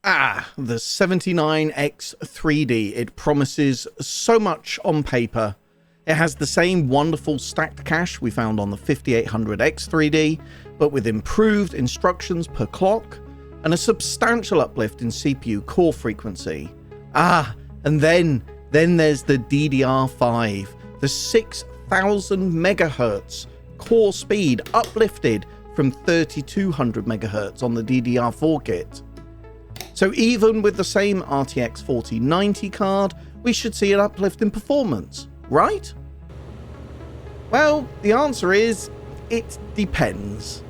The 79X3D. It promises so much on paper. It has the same wonderful stacked cache we found on the 5800X3D, but with improved instructions per clock and a substantial uplift in CPU core frequency. And then there's the DDR5, the 6000 MHz core speed uplifted from 3200 MHz on the DDR4 kit. So even with the same RTX 4090 card, we should see an uplift in performance, right? Well, the answer is, it depends.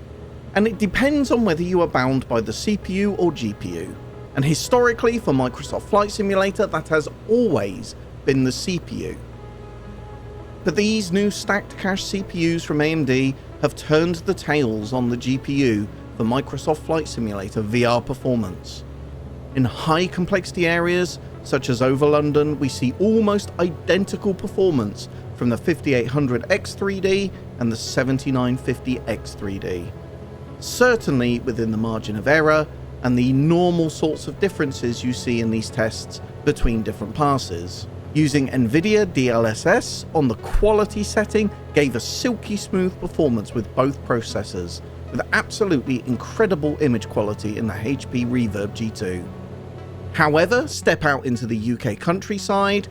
And it depends on whether you are bound by the CPU or GPU. And historically, for Microsoft Flight Simulator, that has always been the CPU. But these new stacked cache CPUs from AMD have turned the tails on the GPU for Microsoft Flight Simulator VR performance. In high complexity areas, such as over London, we see almost identical performance from the 5800X3D and the 7950X3D. Certainly within the margin of error and the normal sorts of differences you see in these tests between different passes. Using NVIDIA DLSS on the quality setting gave a silky smooth performance with both processors, with absolutely incredible image quality in the HP Reverb G2. However, step out into the UK countryside,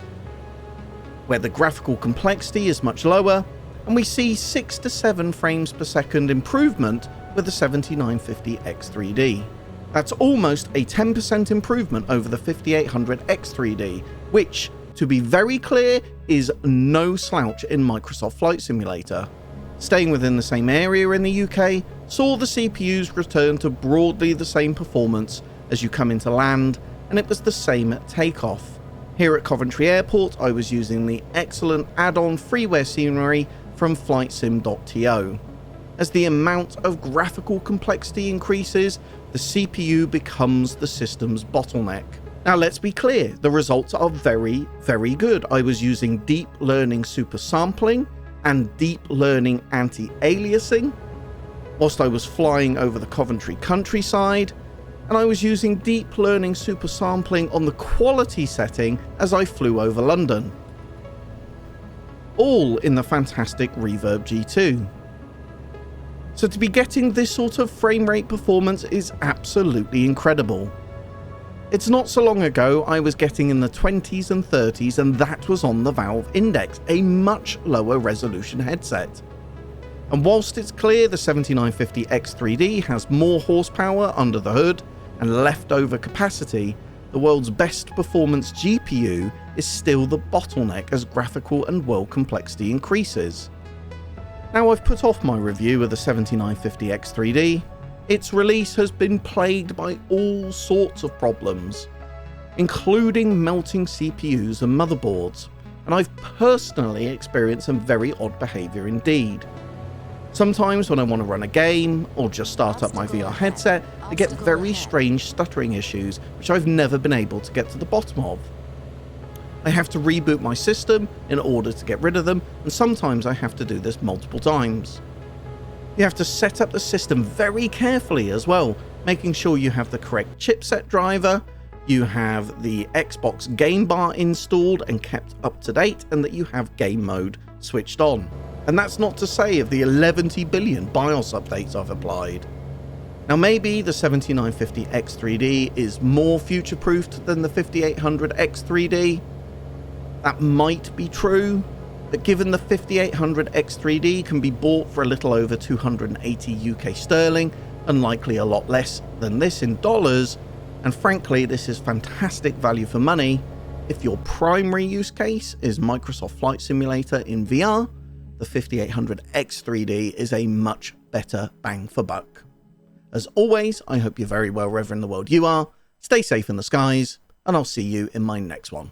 where the graphical complexity is much lower, and we see 6 to 7 frames per second improvement with the 7950X3D. That's almost a 10% improvement over the 5800X3D, which, to be very clear, is no slouch in Microsoft Flight Simulator. Staying within the same area in the UK, saw the CPUs return to broadly the same performance as you come into land, and it was the same at takeoff. Here at Coventry Airport, I was using the excellent add-on freeware scenery from flightsim.to. As the amount of graphical complexity increases, the CPU becomes the system's bottleneck. Now let's be clear, the results are very, very good. I was using deep learning super sampling and deep learning anti-aliasing whilst I was flying over the Coventry countryside, and I was using deep learning super sampling on the quality setting as I flew over London. All in the fantastic Reverb G2. So to be getting this sort of frame rate performance is absolutely incredible. It's not so long ago I was getting in the 20s and 30s, and that was on the Valve Index, a much lower resolution headset. And whilst it's clear the 7950X3D has more horsepower under the hood and leftover capacity, the world's best performance GPU is still the bottleneck as graphical and world complexity increases. Now I've put off my review of the 7950X3D. Its release has been plagued by all sorts of problems, including melting CPUs and motherboards, and I've personally experienced some very odd behaviour indeed. Sometimes when I want to run a game, or just start up my VR headset, I get very strange stuttering issues, which I've never been able to get to the bottom of. I have to reboot my system in order to get rid of them, and sometimes I have to do this multiple times. You have to set up the system very carefully as well, making sure you have the correct chipset driver, you have the Xbox game bar installed and kept up to date, and that you have game mode switched on. And that's not to say of the 11 billion BIOS updates I've applied. Now maybe the 7950X3D is more future-proofed than the 5800X3D. That might be true, but given the 5800X3D can be bought for a little over 280 UK sterling, and likely a lot less than this in dollars, and frankly this is fantastic value for money, if your primary use case is Microsoft Flight Simulator in VR, the 5800X3D is a much better bang for buck. As always, I hope you're very well wherever in the world you are, stay safe in the skies, and I'll see you in my next one.